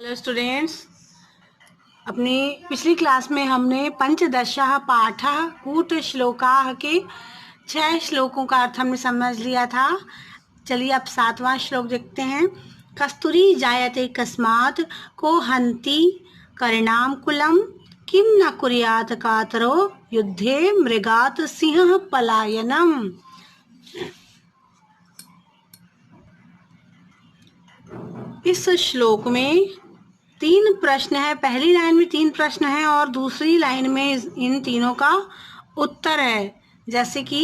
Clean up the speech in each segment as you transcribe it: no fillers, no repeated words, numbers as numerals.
Hello students, अपनी पिछली class में हमने पंचदशः पाठः कूट श्लोकाः के 6 श्लोकों का अर्थ हमने समझ लिया था। चलिए अब 7वां श्लोक देखते हैं। कस्तूरी जायते कस्मात् को हन्ति कर्णाम कुलम किम न कुर्यात् कातरो युद्धे मृगात् सिंह पलायनम। इस श्लोक में 3 प्रश्न है। पहली लाइन में 3 प्रश्न है और दूसरी लाइन में इन तीनों का उत्तर है। जैसे कि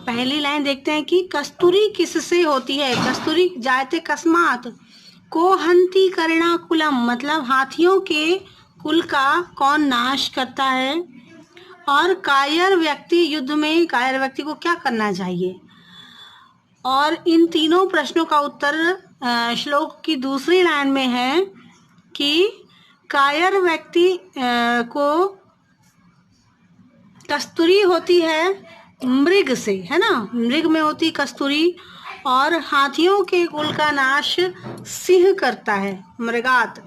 पहली लाइन देखते हैं कि कस्तूरी किससे होती है। कस्तूरी जायते कस्मात् को हन्ति कर्णा कुलम, मतलब हाथियों के कुल का कौन नाश करता है। और कायर व्यक्ति युद्ध में कायर व्यक्ति को क्या करना चाहिए। और इन तीनों प्रश्नों का उत्तर श्लोक की दूसरी लाइन में है कि कायर व्यक्ति को कस्तूरी होती है मृग से, है ना, मृग में होती कस्तूरी। और हाथियों के कुल का नाश सिंह करता है, मृगात।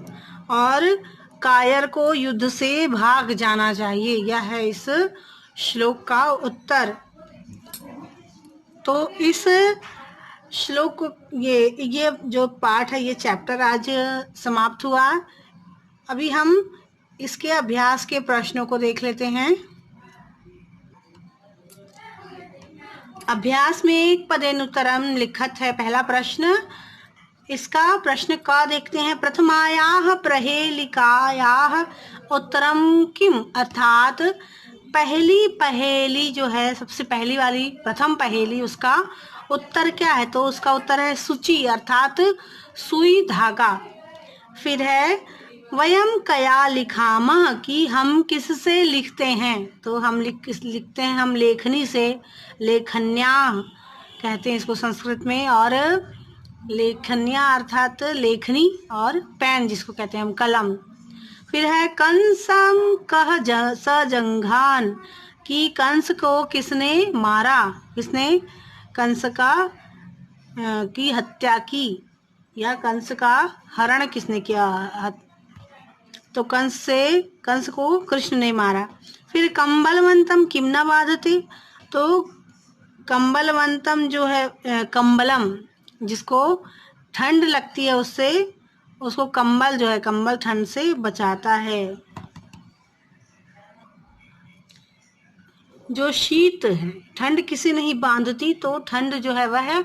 और कायर को युद्ध से भाग जाना चाहिए। यह है इस श्लोक का उत्तर। तो इस श्लोक ये जो पाठ है, ये चैप्टर आज समाप्त हुआ। अभी हम इसके अभ्यास के प्रश्नों को देख लेते हैं। अभ्यास में एक पदेनुत्तरम लिखत है पहला प्रश्न। इसका प्रश्न का देखते हैं। प्रथमायाः प्रहेलिकायाः उत्तरम किम, अर्थात पहली पहेली जो है, सबसे पहली वाली प्रथम पहेली, उसका उत्तर क्या है। तो उसका उत्तर है सूची, अर्थात सुई धागा। फिर है वयम कया लिखामः, कि हम किससे लिखते हैं। तो हम लिखते हैं हम लेखनी से, लेखन्या कहते हैं इसको संस्कृत में। और लेखन्या अर्थात लेखनी, और पेन जिसको कहते हैं हम कलम। फिर है कंसम कह सजंघान, कि कंस को किसने मारा, किसने कंस का की हत्या की, या कंस का हरण किसने किया। तो कंस को कृष्ण ने मारा। फिर कंबलवंतम किम न बाधते, तो कंबलवंतम जो है कंबलम, जिसको ठंड लगती है उससे, उसको कंबल जो है, कंबल ठंड से बचाता है। जो शीत है, ठंड किसी नहीं बांधती, तो ठंड जो है वह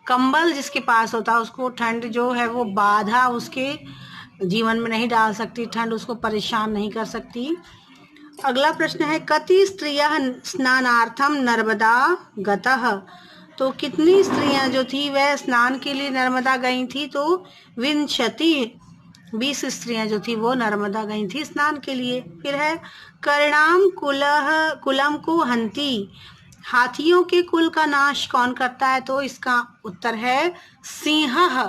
कंबल जिसके पास होता है उसको ठंड जो है वो बाधा उसके जीवन में नहीं डाल सकती, ठंड उसको परेशान नहीं कर सकती। अगला प्रश्न है कति स्त्रियः स्नानार्थम नर्मदा गतः, तो कितनी स्त्रियां जो थी वह स्नान के लिए नर्मदा गई थी। तो विंशति, 20 स्त्रियां जो थी वो नर्मदा गई थी स्नान के लिए। फिर है कर्णाम कुलम को हन्ति, हाथियों के कुल का नाश कौन करता है। तो इसका उत्तर है सिंह।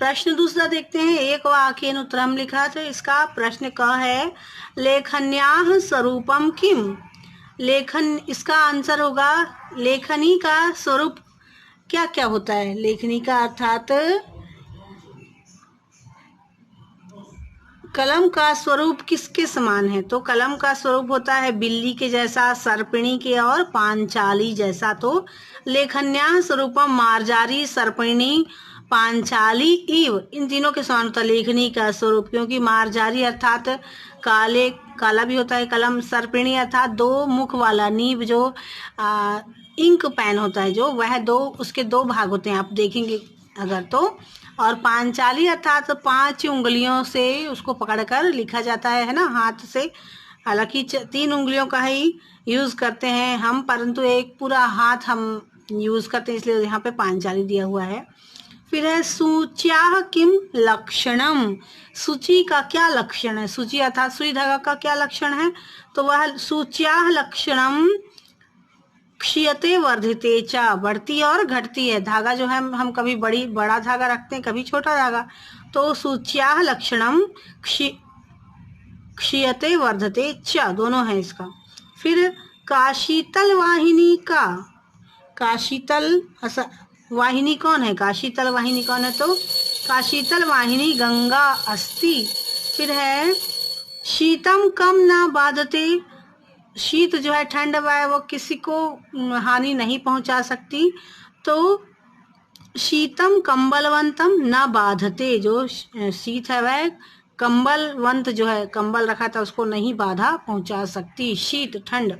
प्रश्न दूसरा देखते हैं। एक वाक्येन उत्तरम लिखा, तो इसका प्रश्न क है लेखन्याः स्वरूपम किम, लेखन, इसका आंसर होगा लेखनी का स्वरूप क्या क्या होता है। लेखनी का अर्थात कलम का स्वरूप किसके समान है। तो कलम का स्वरूप होता है बिल्ली के जैसा, सर्पिणी के और पांचाली जैसा। तो लेखन्याः स्वरूपम मार्जारी सर्पिणी पांचाली इव, इन तीनों के समान होता है लेखनी का स्वरूप। क्योंकि मार्जारी अर्थात काला भी होता है कलम, सर्पिणी अर्थात 2 मुख वाला, नीब जो इंक पेन होता है जो, वह उसके 2 भाग होते हैं, आप देखेंगे अगर तो। और पांचाली अर्थात 5 उंगलियों से उसको पकड़कर लिखा जाता है ना, हाथ से। हालांकि 3 उंगलियों का ही यूज करते हैं हम, परंतु एक पूरा हाथ हम यूज करते हैं, इसलिए यहाँ पे पांचाली दिया हुआ है। फिर है सूच्याः किम लक्षणम, सूची का क्या लक्षण है। सूची अर्थात सुई धागा का क्या लक्षण है। तो वह सूच्याः लक्षणम क्षीयते वर्धिते च, बढ़ती और घटती है। धागा जो है हम कभी बड़ा धागा रखते हैं, कभी छोटा धागा। तो सूच्याः लक्षणम क्षीयते वर्धते च, दोनों है इसका। फिर काशीतल वाहिनी का, काशीतल वाहिनी कौन है, काशीतल वाहिनी कौन है। तो का शीतल वाहिनी गंगा अस्ति। फिर है शीतम कम ना बाधते, शीत जो है ठंड वह वो किसी को हानि नहीं पहुंचा सकती। तो शीतम कंबलवंतम न बाधते, जो शीत है वह कंबलवंत जो है कंबल रखा था उसको नहीं बाधा पहुंचा सकती, शीत ठंड।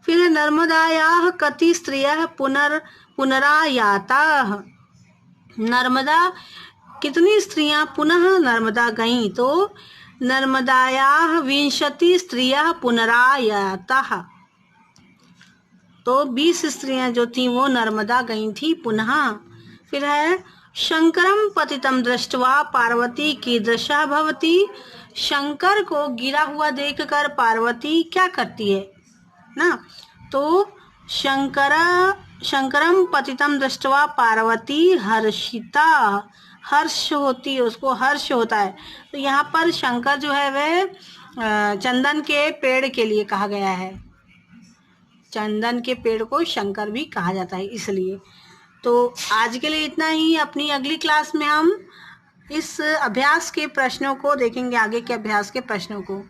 फिर नर्मदायाः कति स्त्रियः पुनरायाताः, नर्मदा कितनी स्त्रियां पुनः नर्मदा गईं? तो नर्मदायाः 20 स्त्रियः पुनरायाताः, तो 20 स्त्रियां जो थी वो नर्मदा गई थी पुनः। फिर है शंकरम पतितम दृष्ट्वा पार्वती कीदृशा भवती, शंकर को गिरा हुआ देखकर पार्वती क्या करती है ना। तो शंकरम पतितम दृष्ट्वा पार्वती हर्षिता, हर्ष होती है, उसको हर्ष होता है। तो यहाँ पर शंकर जो है वह चंदन के पेड़ के लिए कहा गया है, चंदन के पेड़ को शंकर भी कहा जाता है इसलिए। तो आज के लिए इतना ही। अपनी अगली क्लास में हम इस अभ्यास के प्रश्नों को देखेंगे, आगे के अभ्यास के प्रश्नों को।